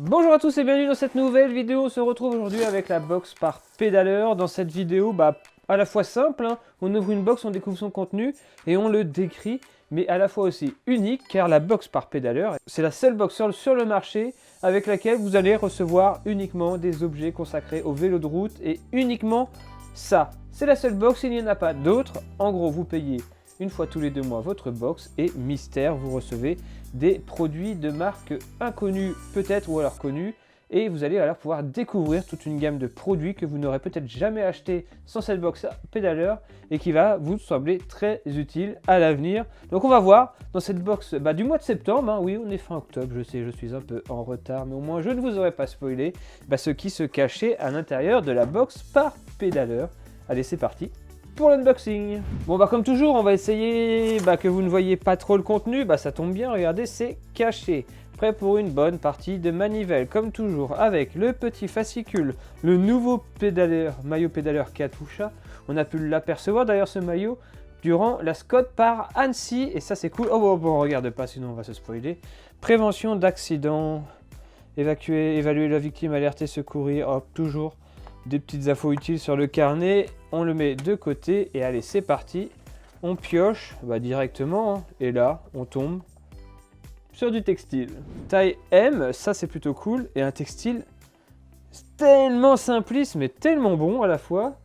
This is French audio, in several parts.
Bonjour à tous et bienvenue dans cette nouvelle vidéo. On se retrouve aujourd'hui avec la box par pédaleur. Dans cette vidéo, à la fois simple, hein, on ouvre une box, on découvre son contenu et on le décrit, mais à la fois aussi unique car la box par pédaleur, c'est la seule box sur le marché avec laquelle vous allez recevoir uniquement des objets consacrés au vélo de route et uniquement ça. C'est la seule box, il n'y en a pas d'autres. En gros, vous payez une fois tous les 2 mois votre box et mystère, vous recevez des produits de marques inconnues peut-être ou alors connues et vous allez alors pouvoir découvrir toute une gamme de produits que vous n'aurez peut-être jamais acheté sans cette box pédaleur et qui va vous sembler très utile à l'avenir. Donc on va voir dans cette box du mois de septembre, hein, oui on est fin octobre, je sais je suis un peu en retard mais au moins je ne vous aurais pas spoilé ce qui se cachait à l'intérieur de la box par pédaleur. Allez c'est parti pour l'unboxing. Bon comme toujours on va essayer que vous ne voyez pas trop le contenu, ça tombe bien, regardez c'est caché. Prêt pour une bonne partie de manivelle comme toujours avec le petit fascicule, le nouveau pédaleur, maillot pédaleur Katusha. On a pu l'apercevoir d'ailleurs ce maillot durant la Scott par Annecy et ça c'est cool. Oh bon regarde pas sinon on va se spoiler. Prévention d'accident, évaluer la victime, alerter, secourir, hop toujours. Des petites infos utiles sur le carnet, on le met de côté et allez c'est parti, on pioche directement et là on tombe sur du textile. Taille M, ça c'est plutôt cool et un textile tellement simpliste mais tellement bon à la fois.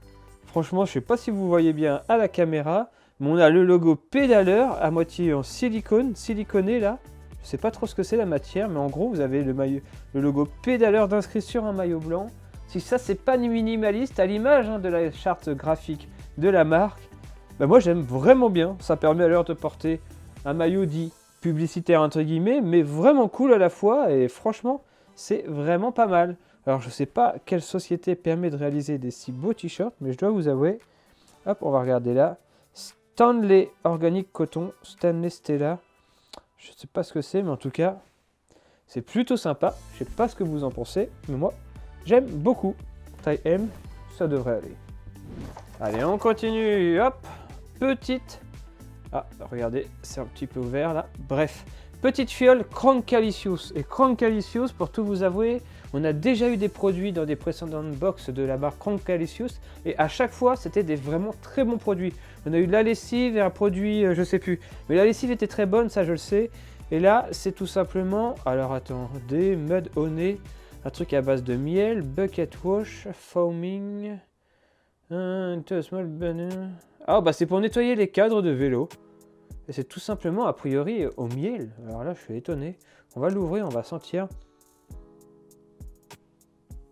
Franchement je sais pas si vous voyez bien à la caméra, mais on a le logo pédaleur à moitié en silicone, siliconé là. Je sais pas trop ce que c'est la matière mais en gros vous avez le logo pédaleur d'inscrit sur un maillot blanc. Si ça c'est pas minimaliste à l'image de la charte graphique de la marque, moi j'aime vraiment bien. Ça permet alors de porter un maillot dit publicitaire entre guillemets, mais vraiment cool à la fois et franchement c'est vraiment pas mal. Alors je sais pas quelle société permet de réaliser des si beaux t-shirts, mais je dois vous avouer, hop on va regarder là, Stanley Organic Coton, Stanley Stella, je sais pas ce que c'est mais en tout cas c'est plutôt sympa. Je sais pas ce que vous en pensez, mais moi j'aime beaucoup. Taille M, ça devrait aller. Allez, on continue. Hop, petite. Ah, regardez, c'est un petit peu ouvert là. Bref, petite fiole Crankcalicious. Et Crankcalicious, pour tout vous avouer, on a déjà eu des produits dans des précédentes box de la marque Crankcalicious. Et à chaque fois, c'était des vraiment très bons produits. On a eu de la lessive et un produit, je sais plus. Mais la lessive était très bonne, ça je le sais. Et là, c'est tout simplement, alors attendez, mud au nez. Un truc à base de miel, bucket wash, foaming, small banana. Ah c'est pour nettoyer les cadres de vélo. Et c'est tout simplement a priori au miel. Alors là je suis étonné. On va l'ouvrir, on va sentir.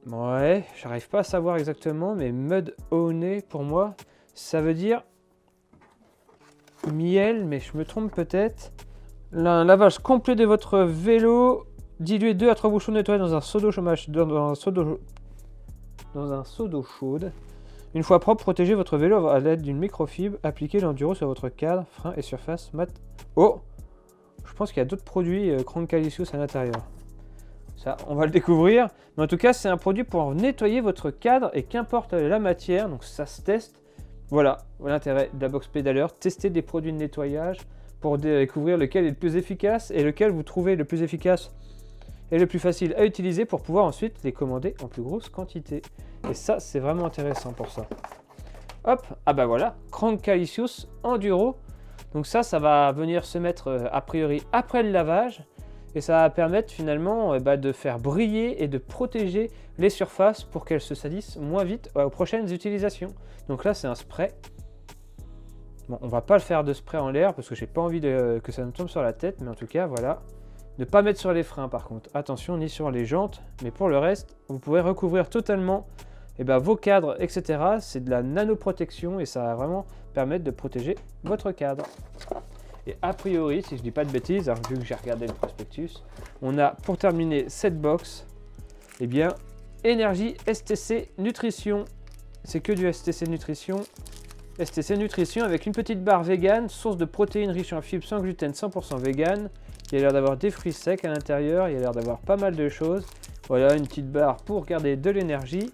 Ouais, j'arrive pas à savoir exactement, mais mud au nez pour moi, ça veut dire miel, mais je me trompe peut-être. Un lavage complet de votre vélo. Diluez 2 à 3 bouchons de nettoyage dans un seau d'eau chaude. Une fois propre, protégez votre vélo à l'aide d'une microfibre. Appliquez l'enduro sur votre cadre, frein et surface mat. Oh, je pense qu'il y a d'autres produits Crankcalicious à l'intérieur. Ça, on va le découvrir. Mais en tout cas, c'est un produit pour nettoyer votre cadre et qu'importe la matière. Donc ça se teste. Voilà l'intérêt de la box pédaleur. Tester des produits de nettoyage pour découvrir lequel est le plus efficace et lequel vous trouvez le plus efficace et le plus facile à utiliser pour pouvoir ensuite les commander en plus grosse quantité. Et ça, c'est vraiment intéressant pour ça. Hop, voilà, Crankcalicious Enduro. Donc ça va venir se mettre a priori après le lavage. Et ça va permettre finalement de faire briller et de protéger les surfaces pour qu'elles se salissent moins vite aux prochaines utilisations. Donc là, c'est un spray. Bon, on va pas le faire de spray en l'air parce que j'ai pas envie que ça me tombe sur la tête. Mais en tout cas, voilà. Ne pas mettre sur les freins par contre, attention ni sur les jantes, mais pour le reste, vous pouvez recouvrir totalement vos cadres, etc. C'est de la nanoprotection et ça va vraiment permettre de protéger votre cadre. Et a priori, si je dis pas de bêtises, vu que j'ai regardé le prospectus, on a pour terminer cette box, Énergie STC Nutrition. C'est que du STC Nutrition. STC Nutrition avec une petite barre vegan, source de protéines riches en fibres sans gluten 100% vegan. Il y a l'air d'avoir des fruits secs à l'intérieur, il y a l'air d'avoir pas mal de choses. Voilà, une petite barre pour garder de l'énergie.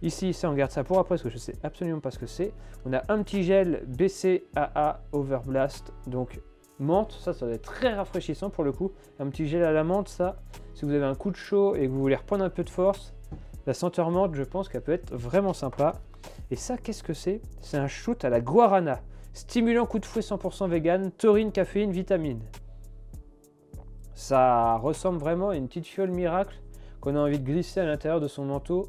Ici, ça, on garde ça pour après parce que je sais absolument pas ce que c'est. On a un petit gel BCAA Overblast, donc menthe. Ça doit être très rafraîchissant pour le coup. Un petit gel à la menthe, ça, si vous avez un coup de chaud et que vous voulez reprendre un peu de force, la senteur menthe, je pense qu'elle peut être vraiment sympa. Et ça, qu'est-ce que c'est? C'est un shoot à la guarana. Stimulant coup de fouet 100% vegan, taurine, caféine, vitamine. Ça ressemble vraiment à une petite fiole miracle qu'on a envie de glisser à l'intérieur de son manteau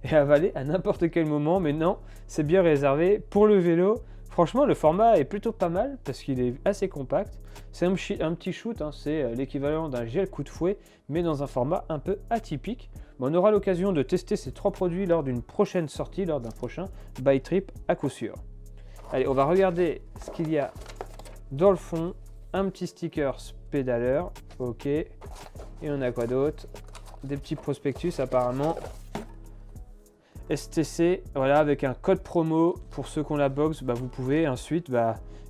et avaler à n'importe quel moment. Mais non, c'est bien réservé pour le vélo. Franchement, le format est plutôt pas mal parce qu'il est assez compact. C'est un petit shoot, hein, c'est l'équivalent d'un gel coup de fouet, mais dans un format un peu atypique. Mais on aura l'occasion de tester ces 3 produits lors d'une prochaine sortie, lors d'un prochain Bike Trip à coup sûr. Allez, on va regarder ce qu'il y a dans le fond. Un petit sticker pédaleur, ok. Et on a quoi d'autre? Des petits prospectus apparemment. STC, voilà, avec un code promo pour ceux qui ont la box, vous pouvez ensuite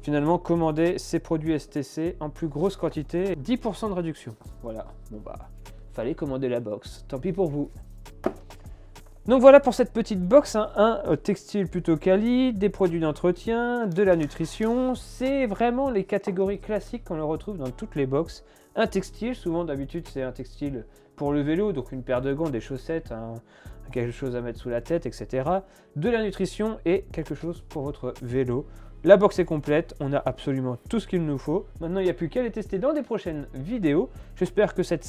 finalement commander ces produits STC en plus grosse quantité, 10% de réduction. Voilà, fallait commander la box, tant pis pour vous. Donc voilà pour cette petite box, hein. Un textile plutôt quali, des produits d'entretien, de la nutrition, c'est vraiment les catégories classiques qu'on retrouve dans toutes les box. Un textile, souvent d'habitude c'est un textile pour le vélo, donc une paire de gants, des chaussettes, quelque chose à mettre sous la tête, etc. De la nutrition et quelque chose pour votre vélo. La box est complète, on a absolument tout ce qu'il nous faut. Maintenant, il n'y a plus qu'à les tester dans des prochaines vidéos. J'espère que cette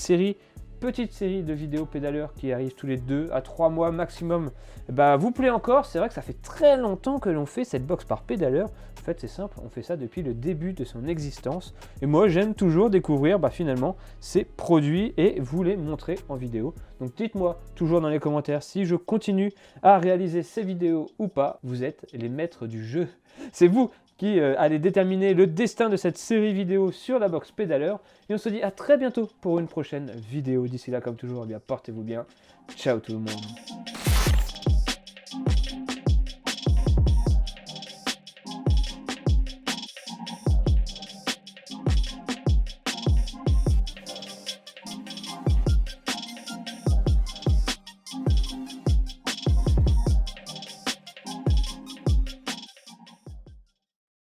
petite série de vidéos pédaleurs qui arrivent tous les 2 à 3 mois maximum, vous plaît encore. C'est vrai que ça fait très longtemps que l'on fait cette box par pédaleur. En fait, c'est simple, on fait ça depuis le début de son existence. Et moi, j'aime toujours découvrir finalement ces produits et vous les montrer en vidéo. Donc dites-moi toujours dans les commentaires si je continue à réaliser ces vidéos ou pas. Vous êtes les maîtres du jeu. C'est vous qui allez déterminer le destin de cette série vidéo sur la box pédaleur. Et on se dit à très bientôt pour une prochaine vidéo. D'ici là, comme toujours, portez-vous bien. Ciao tout le monde.